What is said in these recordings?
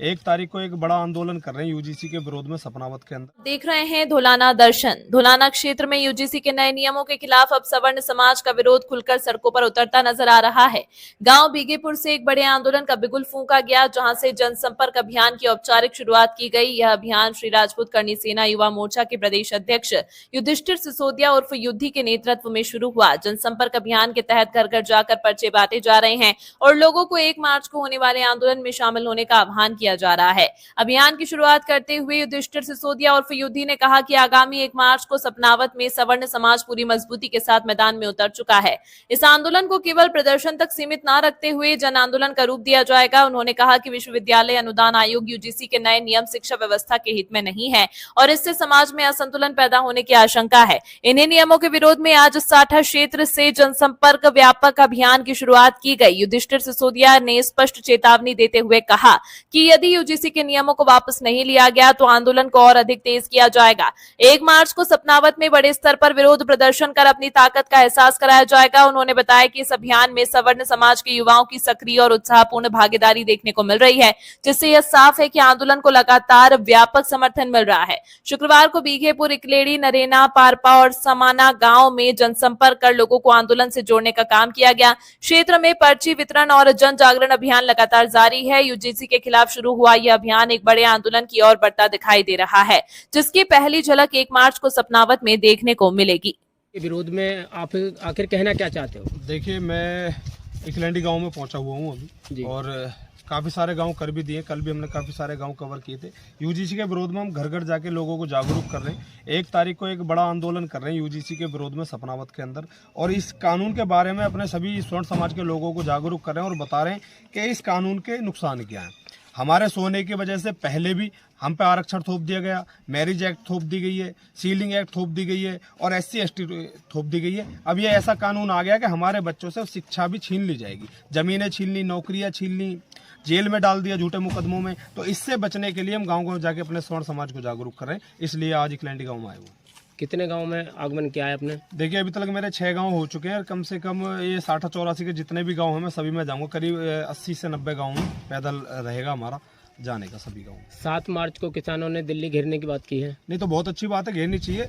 1 तारीख को एक बड़ा आंदोलन कर रहे हैं यूजीसी के विरोध में सपनावत के अंदर। देख रहे हैं धुलाना दर्शन। धुलाना क्षेत्र में यूजीसी के नए नियमों के खिलाफ अब सवर्ण समाज का विरोध खुलकर सड़कों पर उतरता नजर आ रहा है। गांव बीगेपुर से एक बड़े आंदोलन का बिगुल फूंका गया, जहां से जनसंपर्क अभियान की औपचारिक शुरुआत की गई। यह अभियान श्री राजपूत करनी सेना युवा मोर्चा के प्रदेश अध्यक्ष युधिष्ठिर सिसोदिया उर्फ युद्धि के नेतृत्व में शुरू हुआ। जनसंपर्क अभियान के तहत घर घर जाकर पर्चे बांटे जा रहे हैं और लोगों को 1 मार्च को होने वाले आंदोलन में शामिल होने का आह्वान किया जा रहा है। अभियान की शुरुआत करते हुए युधिष्ठिर सिसोदिया उर्फ युद्धि ने कहा कि आगामी 1 मार्च को सपनावत में सवर्ण समाज पूरी मजबूती के साथ मैदान में उतर चुका है। इस आंदोलन को केवल प्रदर्शन तक सीमित न रखते हुए जन आंदोलन का रूप दिया जाएगा। उन्होंने कहा कि विश्वविद्यालय अनुदान आयोग यूजीसी के नए नियम शिक्षा व्यवस्था के हित में नहीं है और इससे समाज में असंतुलन पैदा होने की आशंका है। इन्हीं नियमों के विरोध में आज साठा क्षेत्र से जनसंपर्क व्यापक अभियान की शुरुआत की गई। युधिष्ठिर सिसोदिया ने स्पष्ट चेतावनी देते हुए कहा कि यदि यूजीसी के नियमों को वापस नहीं लिया गया तो आंदोलन को और अधिक तेज किया जाएगा। 1 मार्च को सपनावत में बड़े स्तर पर विरोध प्रदर्शन कर अपनी ताकत का एहसास कराया जाएगा। उन्होंने बताया कि इस अभियान में सवर्ण समाज के युवाओं की सक्रिय और उत्साहपूर्ण भागीदारी देखने को मिल रही है, जिससे यह साफ है कि आंदोलन को लगातार व्यापक समर्थन मिल रहा है। शुक्रवार को बीघेपुर, इकलेड़ी, नरेना, पारपा और समाना गांव में जनसंपर्क कर लोगों को आंदोलन से जोड़ने का काम किया गया। क्षेत्र में पर्ची वितरण और जन जागरण अभियान लगातार जारी है। यूजीसी के खिलाफ शुरू हुआ यह अभियान एक बड़े आंदोलन की ओर बढ़ता दिखाई दे रहा है, जिसकी पहली झलक 1 मार्च को सपनावत में देखने को मिलेगी। विरोध में आप आखिर कहना क्या चाहते हो? देखिए, मैं इकलैंडी गांव में पहुंचा हुआ हूं अभी और काफ़ी सारे गांव कर भी दिए। कल भी हमने काफ़ी सारे गांव कवर किए थे। यूजीसी के विरोध में हम घर घर जाके लोगों को जागरूक कर रहे हैं। 1 तारीख को एक बड़ा आंदोलन कर रहे हैं यूजीसी के विरोध में सपनावत के अंदर, और इस कानून के बारे में अपने सभी स्वर्ण समाज के लोगों को जागरूक कर रहे हैं और बता रहे हैं कि इस कानून के नुकसान क्या हैं। हमारे सोने की वजह से पहले भी हम पे आरक्षण थोप दिया गया, मैरिज एक्ट थोप दी गई है, सीलिंग एक्ट थोप दी गई है और SC ST थोप दी गई है। अब ये ऐसा कानून आ गया कि हमारे बच्चों से शिक्षा भी छीन ली जाएगी, ज़मीनें छीन ली, नौकरियां छीन ली, जेल में डाल दिया झूठे मुकदमों में। तो इससे बचने के लिए हम गाँव जाके अपने स्वर्ण समाज को जागरूक कर रहे हैं, इसलिए आज इकलैंडी गाँव में आए हुए। कितने गांव में आगमन किया है आपने? देखिए, अभी तक मेरे 6 गांव हो चुके हैं। कम से कम ये 60-84 के जितने भी गांव हैं मैं सभी में जाऊंगा। करीब 80 से 90 गाँव में पैदल रहेगा हमारा जाने का सभी गाँव। 7 मार्च को किसानों ने दिल्ली घेरने की बात की है। नहीं तो बहुत अच्छी बात है, घेरनी चाहिए।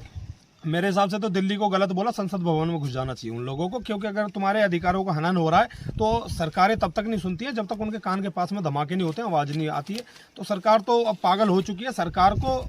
मेरे हिसाब से तो दिल्ली को गलत बोला, संसद भवन में घुस जाना चाहिए उन लोगों को, क्योंकि अगर तुम्हारे अधिकारों का हनन हो रहा है तो सरकारें तब तक नहीं सुनती है जब तक उनके कान के पास में धमाके नहीं होते हैं, आवाज़ नहीं आती है। तो सरकार तो अब पागल हो चुकी है। सरकार को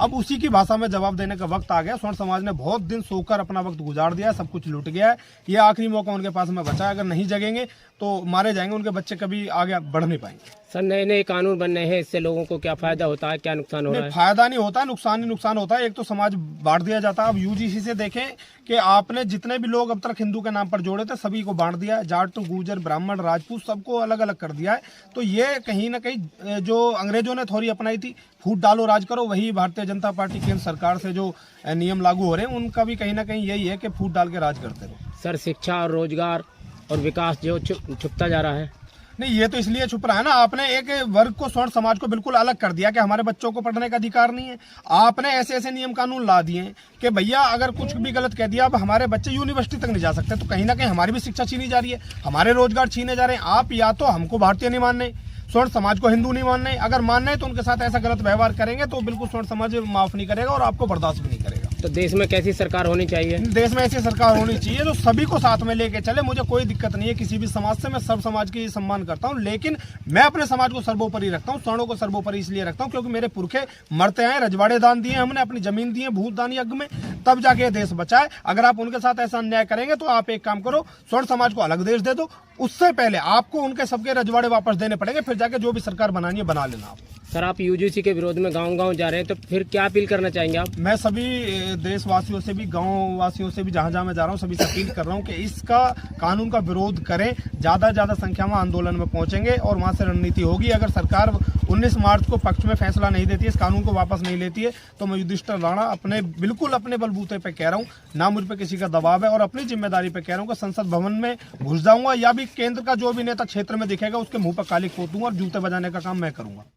अब उसी की भाषा में जवाब देने का वक्त आ गया। स्वर्ण समाज ने बहुत दिन सोकर अपना वक्त गुजार दिया है, सब कुछ लूट गया है। ये आखिरी मौका उनके पास में बचा है। अगर नहीं जगेंगे तो मारे जाएंगे, उनके बच्चे कभी आगे बढ़ नहीं पाएंगे। सर, नए नए कानून बन रहे हैं, इससे लोगों को क्या फायदा होता है, क्या नुकसान हो रहा है? फायदा नहीं होता, नुकसान ही नुकसान होता है। एक तो समाज बांट दिया जाता है। अब यूजीसी से देखें कि आपने जितने भी लोग अब तक हिंदू के नाम पर जोड़े थे सभी को बांट दिया है। जाट, गुर्जर, ब्राह्मण, राजपूत सबको अलग अलग कर दिया है। तो ये कहीं ना कहीं जो अंग्रेजों ने थोड़ी अपनाई थी, फूट डालो राज करो, वही भारतीय जनता पार्टी केंद्र सरकार से जो नियम लागू हो रहे हैं उनका भी कहीं ना कहीं यही है कि फूट डाल के राज करते रहो। सर, शिक्षा और रोजगार और विकास जो छुपता जा रहा है। नहीं, ये तो इसलिए छुप रहा है ना, आपने एक वर्ग को, स्वर्ण समाज को बिल्कुल अलग कर दिया कि हमारे बच्चों को पढ़ने का अधिकार नहीं है। आपने ऐसे ऐसे नियम कानून ला दिए कि भैया अगर कुछ भी गलत कह दिया अब हमारे बच्चे यूनिवर्सिटी तक नहीं जा सकते। तो कहीं ना कहीं हमारी भी शिक्षा छीनी जा रही है, हमारे रोजगार छीने जा रहे हैं। आप या तो हमको भारतीय नहीं मानने, स्वर्ण समाज को हिंदू नहीं मानने, अगर मानने तो उनके साथ ऐसा गलत व्यवहार करेंगे तो बिल्कुल स्वर्ण समाज माफ नहीं करेगा और आपको बर्दाश्त भी नहीं करेगा। तो देश में कैसी सरकार होनी चाहिए? देश में ऐसी सरकार होनी चाहिए जो सभी को साथ में लेके चले। मुझे कोई दिक्कत नहीं है किसी भी समाज से, मैं सब समाज की सम्मान करता हूं, लेकिन मैं अपने समाज को सर्वोपरि रखता हूं। स्वर्णों को सर्वोपरि इसलिए रखता हूं क्योंकि मेरे पुरखे मरते आए, रजवाड़े दान दिए हमने, अपनी जमीन दी है भूत दान यज्ञ में, तब जाके देश बचा है। अगर आप उनके साथ ऐसा अन्याय करेंगे तो आप एक काम करो, स्वर्ण समाज को अलग देश दे दो। उससे पहले आपको उनके सबके रजवाड़े वापस देने पड़ेंगे, फिर जाके जो भी सरकार बनानी है बना लेना आप। सर, आप यूजीसी के विरोध में गांव गांव जा रहे हैं, तो फिर क्या अपील करना चाहेंगे आप? मैं सभी देशवासियों से भी, गांव वासियों से भी, जहां जहां मैं जा रहा हूं सभी से अपील कर रहा हूं कि इसका कानून का विरोध करें। ज्यादा ज्यादा संख्या में आंदोलन में पहुंचेंगे और वहां से रणनीति होगी। अगर सरकार 19 मार्च को पक्ष में फैसला नहीं देती है, इस कानून को वापस नहीं लेती है, तो मैं युधिष्ठिर राणा बिल्कुल अपने बलबूते पे कह रहा हूँ, ना मुझ पे किसी का दबाव है और अपनी जिम्मेदारी पे कह रहा हूँ कि संसद भवन में घुस जाऊंगा या भी केंद्र का जो भी नेता क्षेत्र में दिखेगा उसके मुंह पर काली पोतूंगा और जूते बजाने का काम मैं करूंगा।